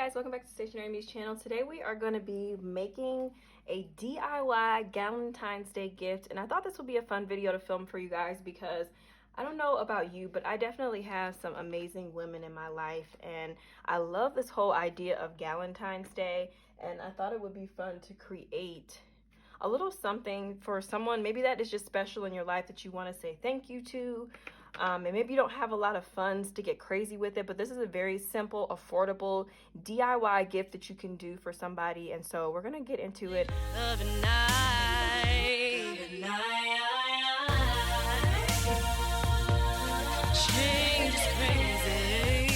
guys, welcome back to Stationery Muse channel. Today we are going to be making a DIY Galentine's Day gift, and I thought this would be a fun video to film for you guys because I don't know about you, but I definitely have some amazing women in my life, and I love this whole idea of Galentine's Day, and I thought it would be fun to create a little something for someone maybe that is just special in your life that you want to say thank you to. And maybe you don't have a lot of funds to get crazy with it, but this is a very simple, affordable DIY gift that you can do for somebody. And so we're gonna get into it. Change is crazy.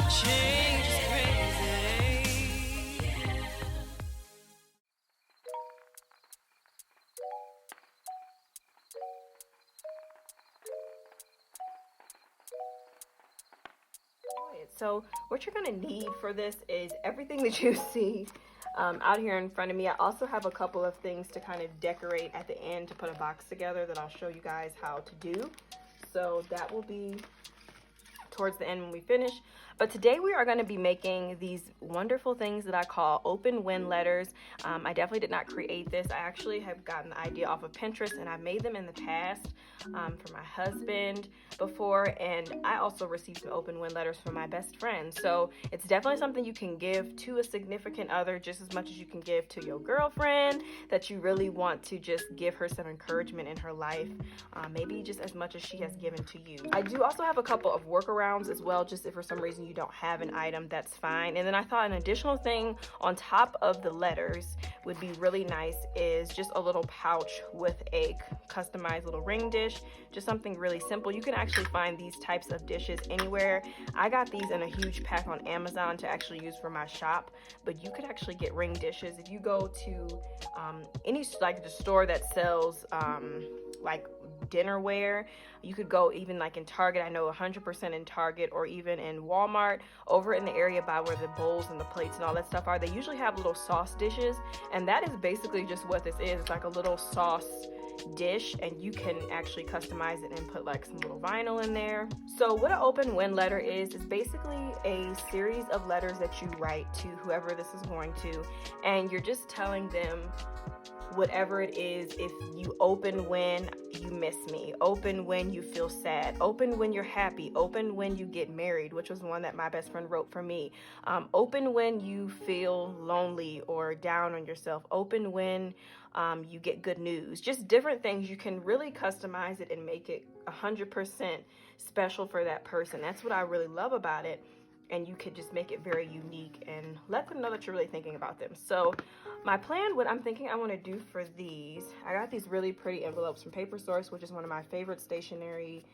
Change is crazy. So what you're gonna need for this is everything that you see out here in front of me. I also have a couple of things to kind of decorate at the end to put a box together that I'll show you guys how to do. So that will be towards the end when we finish. But today we are going to be making these wonderful things that I call open win letters. I definitely did not create this. I actually have gotten the idea off of Pinterest, and I made them in the past for my husband before, and I also received some open win letters from my best friend. So it's definitely something you can give to a significant other just as much as you can give to your girlfriend that you really want to just give her some encouragement in her life, maybe just as much as she has given to you. I do also have a couple of workarounds as well, just if for some reason you don't have an item, that's fine. And then I thought an additional thing on top of the letters would be really nice is just a little pouch with a customized little ring dish, just something really simple. You can actually find these types of dishes anywhere. I got these in a huge pack on Amazon to actually use for my shop, but you could actually get ring dishes if you go to any like the store that sells like dinnerware. You could go even like in Target. I know 100% in Target, or even in Walmart over in the area by where the bowls and the plates and all that stuff are. They usually have little sauce dishes, and that is basically just what this is. It's like a little sauce dish, and you can actually customize it and put like some little vinyl in there. So what an open win letter is basically a series of letters that you write to whoever this is going to, and you're just telling them whatever it is. If you open when you miss me, open when you feel sad, open when you're happy, open when you get married, which was one that my best friend wrote for me, open when you feel lonely or down on yourself, open when you get good news. Just different things. You can really customize it and make it 100% special for that person. That's what I really love about it. And you could just make it very unique and let them know that you're really thinking about them. So my plan, what I'm thinking I want to do for these, I got these really pretty envelopes from Paper Source, which is one of my favorite stationery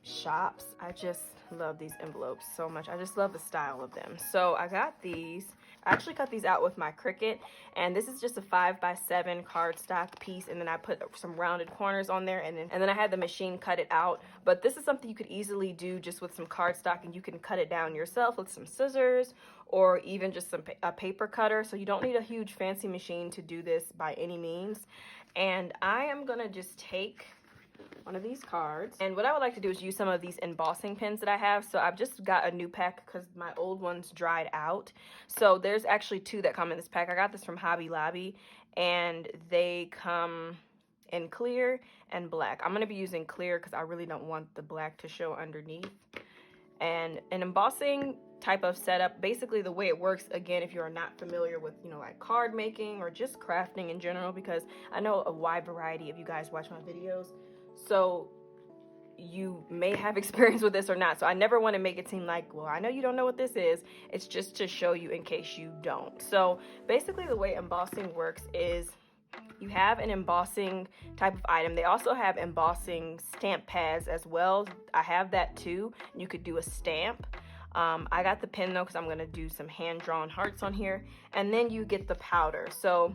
shops. I just love these envelopes so much. I just love the style of them. So I got these. I actually cut these out with my Cricut, and this is just a 5x7 cardstock piece, and then I put some rounded corners on there, and then I had the machine cut it out. But this is something you could easily do just with some cardstock, and you can cut it down yourself with some scissors or even just a paper cutter. So you don't need a huge fancy machine to do this by any means. And I am gonna just take one of these cards, and what I would like to do is use some of these embossing pens that I have. So I've just got a new pack because my old ones dried out. So there's actually two that come in this pack. I got this from Hobby Lobby, and they come in clear and black. I'm going to be using clear because I really don't want the black to show underneath. And an embossing type of setup, basically the way it works, again, if you're not familiar with, you know, like card making or just crafting in general, because I know a wide variety of you guys watch my videos, so you may have experience with this or not. So I never want to make it seem like, well, I know you don't know what this is. It's just to show you in case you don't. So basically the way embossing works is you have an embossing type of item. They also have embossing stamp pads as well. I have that too. You could do a stamp. I got the pen though because I'm going to do some hand-drawn hearts on here. And then you get the powder. So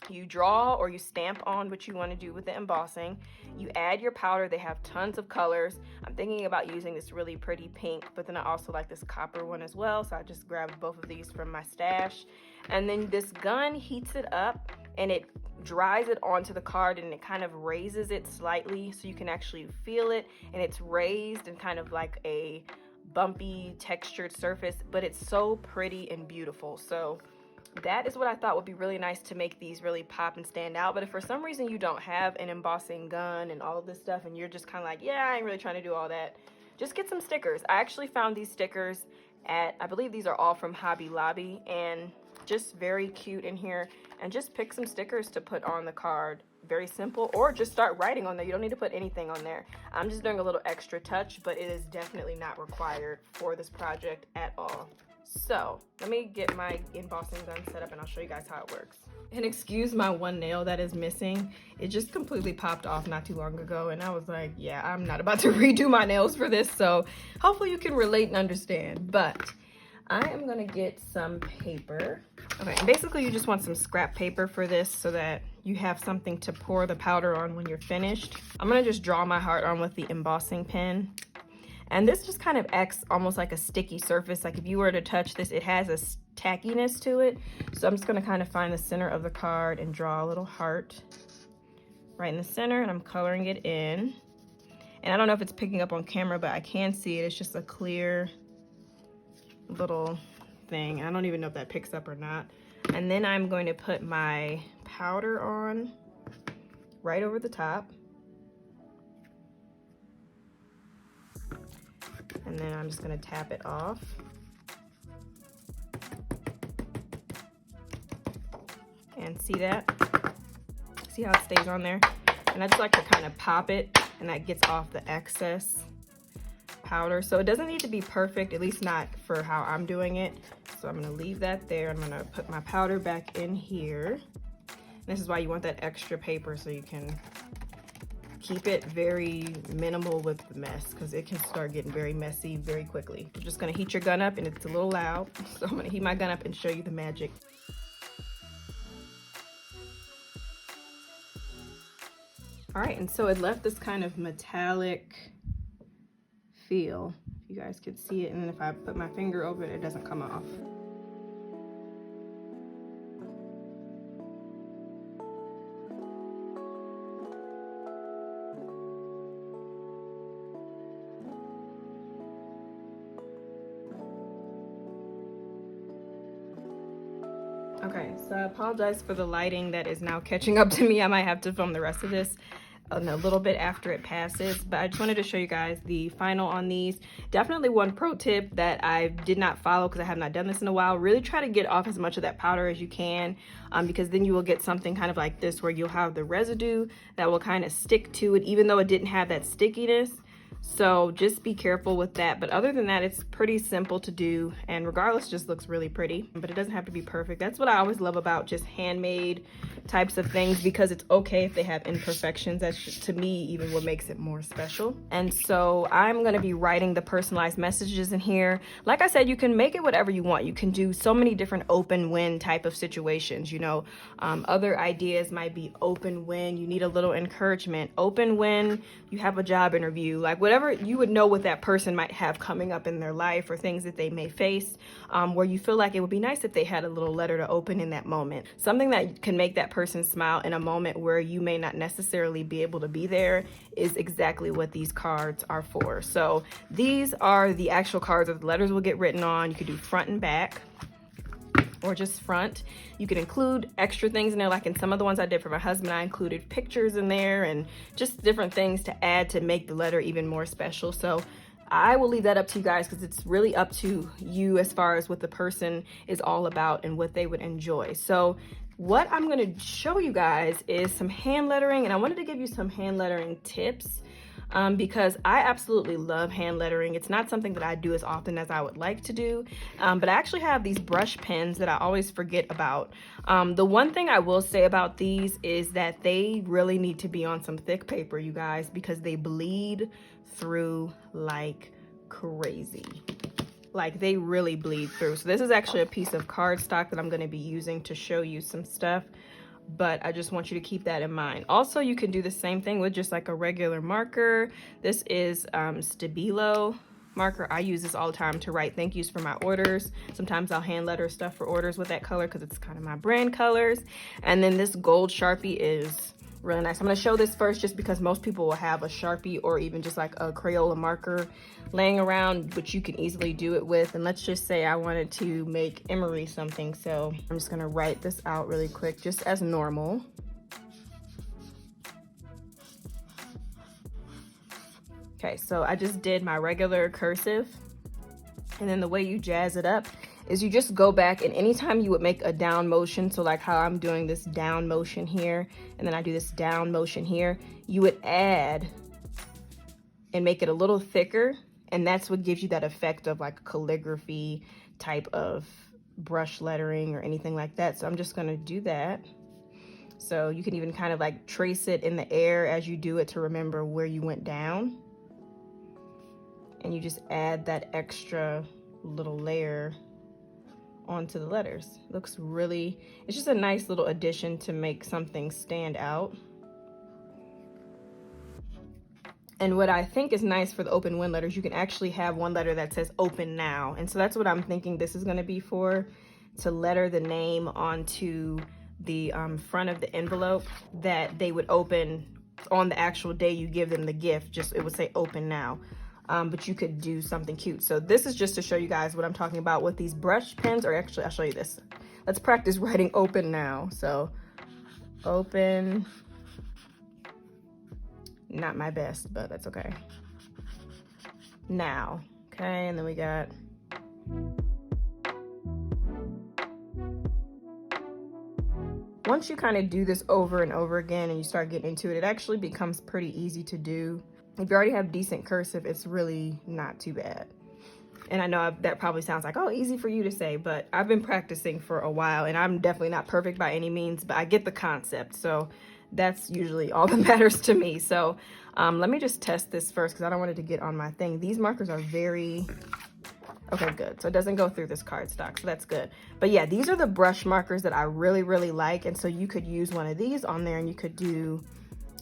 you draw or you stamp on what you want to do with the embossing. You add your powder. They have tons of colors. I'm thinking about using this really pretty pink, but then I also like this copper one as well. So I just grabbed both of these from my stash. And then this gun heats it up and it dries it onto the card, and it kind of raises it slightly so you can actually feel it, and it's raised and kind of like a bumpy textured surface, but it's so pretty and beautiful. So that is what I thought would be really nice to make these really pop and stand out. But if for some reason you don't have an embossing gun and all of this stuff, and you're just kind of like, yeah, I ain't really trying to do all that, just get some stickers. I actually found these stickers at, I believe these are all from Hobby Lobby, and just very cute in here. And just pick some stickers to put on the card. Very simple, or just start writing on there. You don't need to put anything on there. I'm just doing a little extra touch, but it is definitely not required for this project at all. So let me get my embossing gun set up and I'll show you guys how it works. And excuse my one nail that is missing. It just completely popped off not too long ago, and I was like, yeah, I'm not about to redo my nails for this. So hopefully you can relate and understand. But I am gonna get some paper. Okay, and basically you just want some scrap paper for this so that you have something to pour the powder on when you're finished. I'm gonna just draw my heart on with the embossing pen. And this just kind of acts almost like a sticky surface. Like if you were to touch this, it has a tackiness to it. So I'm just gonna kind of find the center of the card and draw a little heart right in the center, and I'm coloring it in. And I don't know if it's picking up on camera, but I can see it. It's just a clear little thing. I don't even know if that picks up or not. And then I'm going to put my powder on right over the top. And then I'm just going to tap it off. And see that? See how it stays on there? And I just like to kind of pop it, and that gets off the excess powder. So it doesn't need to be perfect, at least not for how I'm doing it. So I'm going to leave that there. I'm going to put my powder back in here. And this is why you want that extra paper, so you can keep it very minimal with the mess, because it can start getting very messy very quickly. You're just going to heat your gun up, and it's a little loud, so I'm going to heat my gun up and show you the magic. All right, and so it left this kind of metallic feel. You guys could see it, and then if I put my finger over it, it doesn't come off. Okay, so I apologize for the lighting that is now catching up to me. I might have to film the rest of this a little bit after it passes, but I just wanted to show you guys the final on these. Definitely one pro tip that I did not follow because I have not done this in a while: really try to get off as much of that powder as you can, because then you will get something kind of like this, where you'll have the residue that will kind of stick to it even though it didn't have that stickiness. So just be careful with that. But other than that, it's pretty simple to do, and regardless, it just looks really pretty. But it doesn't have to be perfect. That's what I always love about just handmade types of things, because it's okay if they have imperfections. That's just, to me, even what makes it more special. And so I'm going to be writing the personalized messages in here. Like I said, you can make it whatever you want. You can do so many different open when type of situations. You know, other ideas might be open when you need a little encouragement, open when you have a job interview, like whatever you would know what that person might have coming up in their life, or things that they may face, where you feel like it would be nice if they had a little letter to open in that moment. Something that can make that person smile in a moment where you may not necessarily be able to be there is exactly what these cards are for. So these are the actual cards that the letters will get written on. You could do front and back, or just front. You can include extra things in there, like in some of the ones I did for my husband, I included pictures in there and just different things to add to make the letter even more special. So I will leave that up to you guys, because it's really up to you as far as what the person is all about and what they would enjoy. So what I'm going to show you guys is some hand lettering, and I wanted to give you some hand lettering tips. Because I absolutely love hand lettering. It's not something that I do as often as I would like to do, but I actually have these brush pens that I always forget about. The one thing I will say about these is that they really need to be on some thick paper, you guys, because they bleed through like crazy. Like, they really bleed through. So this is actually a piece of cardstock that I'm going to be using to show you some stuff, but I just want you to keep that in mind. Also, you can do the same thing with just like a regular marker. This is Stabilo marker. I use this all the time to write thank yous for my orders. Sometimes I'll hand letter stuff for orders with that color because it's kind of my brand colors. And then this gold Sharpie is really nice. I'm going to show this first just because most people will have a Sharpie or even just like a Crayola marker laying around, which you can easily do it with. And let's just say I wanted to make Emery something, so I'm just going to write this out really quick just as normal. Okay, so I just did my regular cursive, and then the way you jazz it up is you just go back, and anytime you would make a down motion, so like how I'm doing this down motion here, and then I do this down motion here, you would add and make it a little thicker, and that's what gives you that effect of like calligraphy type of brush lettering or anything like that. So I'm just gonna do that. So you can even kind of like trace it in the air as you do it to remember where you went down. And you just add that extra little layer onto the letters. Looks really, it's just a nice little addition to make something stand out. And what I think is nice for the open when letters, you can actually have one letter that says open now. And so that's what I'm thinking this is going to be for, to letter the name onto the front of the envelope that they would open on the actual day you give them the gift. Just, it would say open now. But you could do something cute. So this is just to show you guys what I'm talking about with these brush pens, or actually I'll show you this. Let's practice writing open now. So open, not my best, but that's okay. Now, okay, and then we got, once you kind of do this over and over again and you start getting into it, it actually becomes pretty easy to do. If you already have decent cursive, it's really not too bad. And I know that probably sounds like, oh, easy for you to say, but I've been practicing for a while, and I'm definitely not perfect by any means, but I get the concept. So that's usually all that matters to me. So let me just test this first because I don't want it to get on my thing. These markers are very, okay, good. So it doesn't go through this cardstock, so that's good. But yeah, these are the brush markers that I really, really like. And so you could use one of these on there and you could do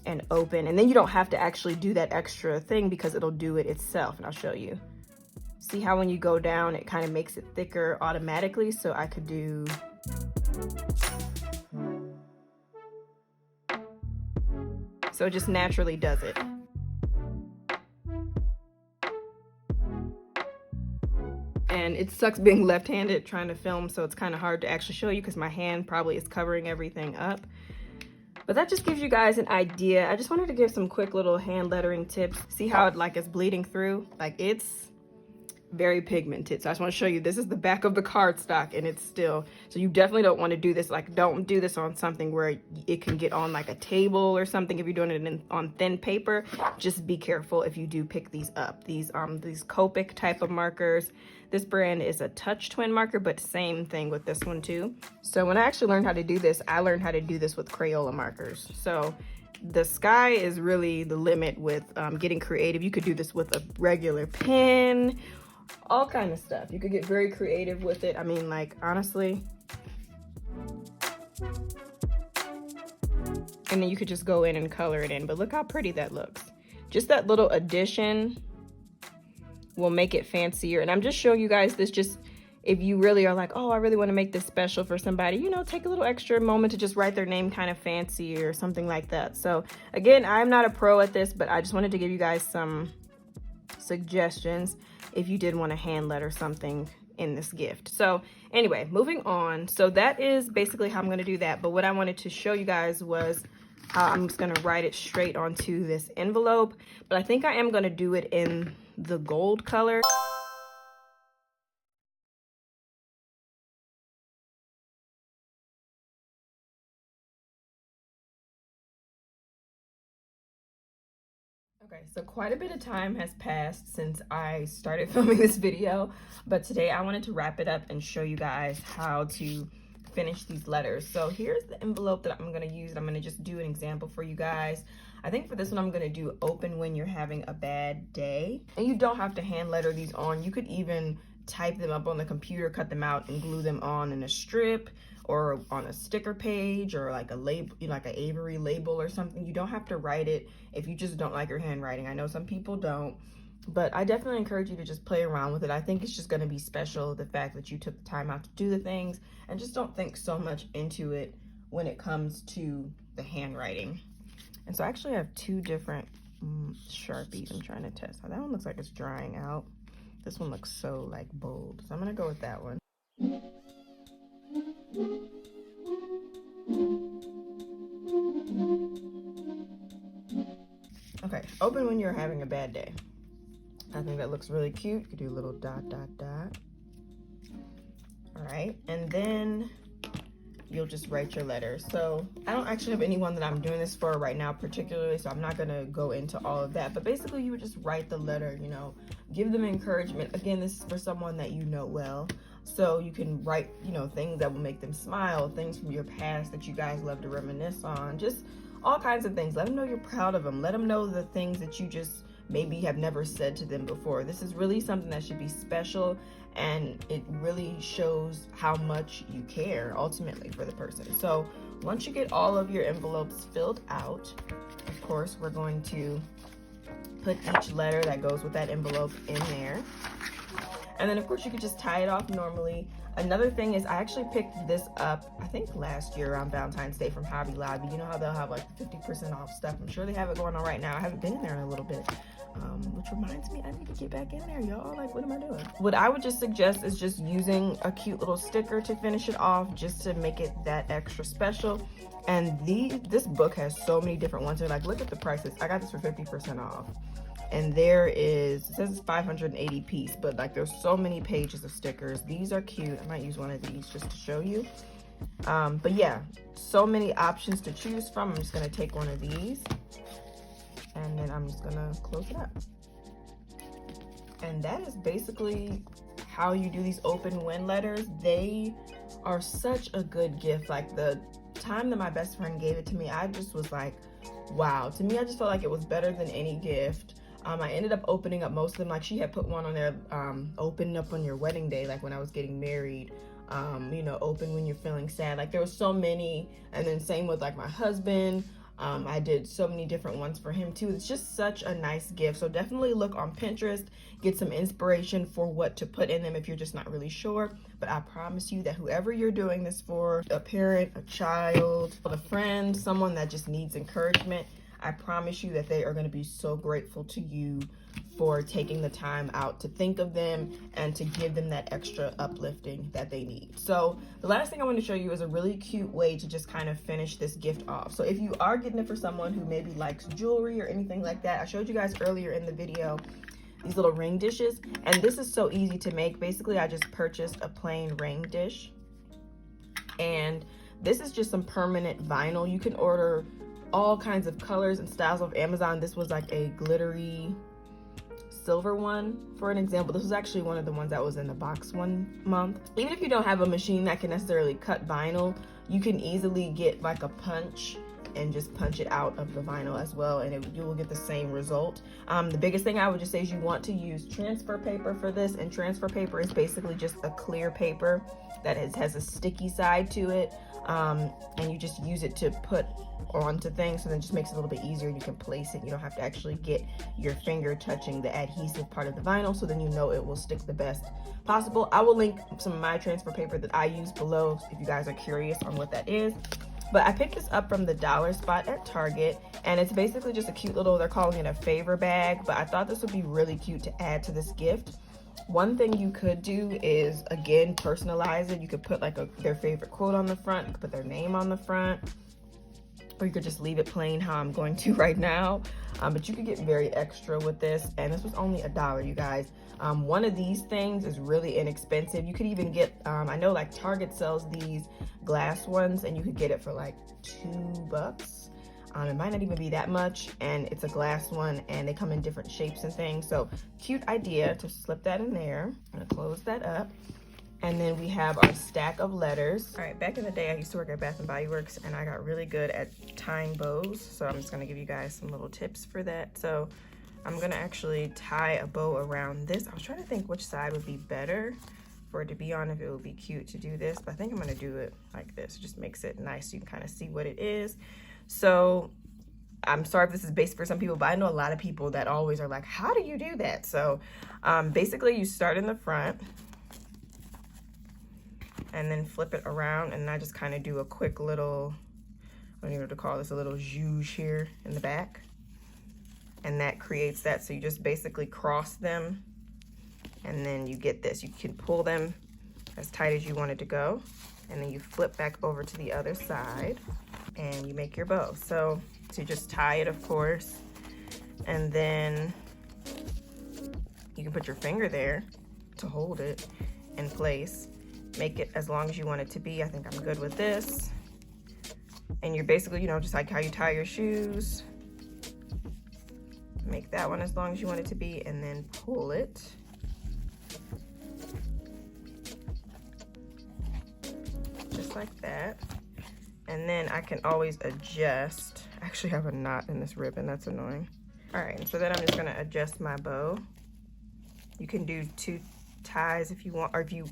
and open, and then you don't have to actually do that extra thing because it'll do it itself. And I'll show you. See how when you go down, it kind of makes it thicker automatically. So I could do, so it just naturally does it. And it sucks being left-handed trying to film, so it's kind of hard to actually show you because my hand probably is covering everything up. But that just gives you guys an idea. I just wanted to give some quick little hand lettering tips. See how it like is bleeding through? Like it's very pigmented. So I just want to show you, this is the back of the cardstock and it's still, so you definitely don't want to do this. Like don't do this on something where it can get on like a table or something. If you're doing it on thin paper, just be careful if you do pick these up. These Copic type of markers. This brand is a touch twin marker, but same thing with this one too. So when I actually learned how to do this, I learned how to do this with Crayola markers. So the sky is really the limit with getting creative. You could do this with a regular pen, all kind of stuff. You could get very creative with it. I mean, like honestly. And then you could just go in and color it in, but look how pretty that looks. Just that little addition will make it fancier. And I'm just showing you guys this just, if you really are like, oh, I really want to make this special for somebody, you know, take a little extra moment to just write their name kind of fancy or something like that. So again, I'm not a pro at this, but I just wanted to give you guys some suggestions if you did want to hand letter something in this gift. So anyway, moving on. So that is basically how I'm going to do that. But what I wanted to show you guys was how I'm just going to write it straight onto this envelope. But I think I am going to do it in the gold color. Okay, so quite a bit of time has passed since I started filming this video, but today I wanted to wrap it up and show you guys how to finish these letters. So here's the envelope that I'm going to use. I'm going to just do an example for you guys. I think for this one, I'm going to do open when you're having a bad day. And you don't have to hand letter these on. You could even type them up on the computer, cut them out and glue them on in a strip or on a sticker page or like a label, like an Avery label or something. You don't have to write it if you just don't like your handwriting. I know some people don't. But I definitely encourage you to just play around with it. I think it's just going to be special, the fact that you took the time out to do the things, and just don't think so much into it when it comes to the handwriting. And so I actually have two different Sharpies I'm trying to test. Now, that one looks like it's drying out. This one looks so like bold. So I'm going to go with that one. Okay, open when you're having a bad day. I think that looks really cute. You could do a little dot, dot, dot. All right, and then you'll just write your letter. So I don't actually have anyone that I'm doing this for right now particularly, so I'm not gonna go into all of that, but basically you would just write the letter, you know, give them encouragement. Again, this is for someone that you know well, so you can write, you know, things that will make them smile, things from your past that you guys love to reminisce on, just all kinds of things. Let them know you're proud of them. Let them know the things that you just maybe have never said to them before. This is really something that should be special, and it really shows how much you care ultimately for the person. So once you get all of your envelopes filled out, of course, we're going to put each letter that goes with that envelope in there. And then of course you could just tie it off normally. Another thing is I actually picked this up, I think last year around Valentine's Day from Hobby Lobby. You know how they'll have like 50% off stuff. I'm sure they have it going on right now. I haven't been in there in a little bit. Which reminds me, I need to get back in there, y'all. Like, what am I doing? What I would just suggest is just using a cute little sticker to finish it off, just to make it that extra special. And this book has so many different ones. They're like, look at the prices. I got this for 50% off. And there is, it says it's 580 piece, but like there's so many pages of stickers. These are cute. I might use one of these just to show you. But yeah, so many options to choose from. I'm just gonna take one of these, and then I'm just gonna close it up. And that is basically how you do these open win letters. They are such a good gift. Like the time that my best friend gave it to me, I just was like, wow. To me, I just felt like it was better than any gift. I ended up opening up most of them. Like she had put one on there, open up on your wedding day, like when I was getting married. You know, open when you're feeling sad. Like there was so many. And then same with like my husband. I did so many different ones for him too. It's just such a nice gift. So definitely look on Pinterest, get some inspiration for what to put in them if you're just not really sure. But I promise you that whoever you're doing this for, a parent, a child, a friend, someone that just needs encouragement, I promise you that they are going to be so grateful to you for taking the time out to think of them and to give them that extra uplifting that they need. So the last thing I want to show you is a really cute way to just kind of finish this gift off. So if you are getting it for someone who maybe likes jewelry or anything like that, I showed you guys earlier in the video these little ring dishes, and this is so easy to make. Basically, I just purchased a plain ring dish, and this is just some permanent vinyl. You can order all kinds of colors and styles of Amazon. This was like a glittery silver one, for an example. This was actually one of the ones that was in the box one month. Even if you don't have a machine that can necessarily cut vinyl, you can easily get like a punch and just punch it out of the vinyl as well, and you will get the same result. The biggest thing I would just say is you want to use transfer paper for this, and transfer paper is basically just a clear paper that has a sticky side to it, and you just use it to put onto things, so then it just makes it a little bit easier. You can place it. You don't have to actually get your finger touching the adhesive part of the vinyl, so then you know it will stick the best possible. I will link some of my transfer paper that I use below if you guys are curious on what that is. But I picked this up from the dollar spot at Target, and it's basically just a cute little, they're calling it a favor bag, but I thought this would be really cute to add to this gift. One thing you could do is, again, personalize it. You could put like their favorite quote on the front, you could put their name on the front, or you could just leave it plain how I'm going to right now. But you could get very extra with this, and this was only $1, you guys. One of these things is really inexpensive. You could even get, I know like Target sells these glass ones, and you could get it for like $2. It might not even be that much, and it's a glass one, and they come in different shapes and things. So cute idea to slip that in there. I'm gonna close that up. And then we have our stack of letters. All right, back in the day, I used to work at Bath & Body Works, and I got really good at tying bows. So I'm just gonna give you guys some little tips for that. So I'm gonna actually tie a bow around this. I was trying to think which side would be better for it to be on, if it would be cute to do this, but I think I'm gonna do it like this. It just makes it nice so you can kind of see what it is. So I'm sorry if this is basic for some people, but I know a lot of people that always are like, how do you do that? So basically you start in the front and then flip it around, and I just kind of do a quick little, I don't even know what to call this, a little zhuzh here in the back. And that creates that. So you just basically cross them, and then you get this. You can pull them as tight as you want it to go, and then you flip back over to the other side and you make your bow. So you just tie it, of course, and then you can put your finger there to hold it in place. Make it as long as you want it to be. I think I'm good with this. And you're basically, you know, just like how you tie your shoes. Make that one as long as you want it to be, and then pull it. Just like that. And then I can always adjust. I actually have a knot in this ribbon, that's annoying. All right, so then I'm just gonna adjust my bow. You can do 2 ties if you want, or if you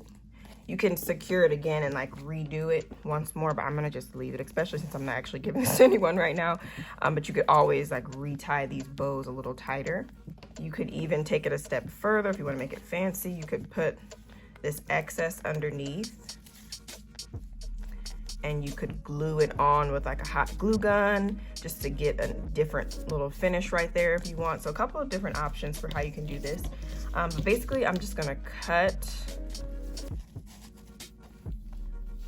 can secure it again and like redo it once more, but I'm gonna just leave it, especially since I'm not actually giving this to anyone right now. But you could always like retie these bows a little tighter. You could even take it a step further if you want to make it fancy. You could put this excess underneath, and you could glue it on with like a hot glue gun just to get a different little finish right there if you want. So a couple of different options for how you can do this. But basically I'm just gonna cut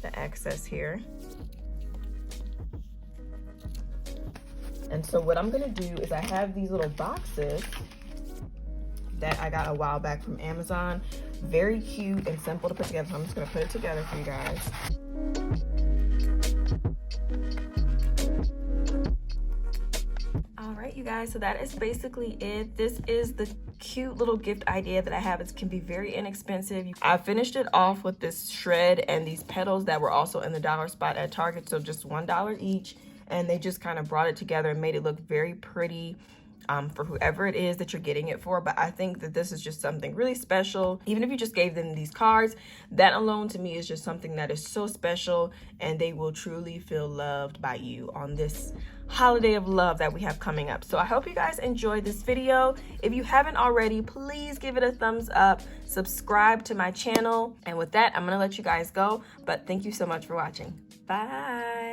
the excess here. And so what I'm gonna do is I have these little boxes that I got a while back from Amazon. Very cute and simple to put together. So I'm just gonna put it together for you guys. All right, you guys, so that is basically it. This is the cute little gift idea that I have. It can be very inexpensive. I finished it off with this shred and these petals that were also in the dollar spot at Target, so just $1 each, and they just kind of brought it together and made it look very pretty for whoever it is that you're getting it for. But I think that this is just something really special. Even if you just gave them these cards, that alone to me is just something that is so special, and they will truly feel loved by you on this holiday of love that we have coming up. So I hope you guys enjoyed this video. If you haven't already, please give it a thumbs up, subscribe to my channel, and with that I'm gonna let you guys go, but thank you so much for watching. Bye.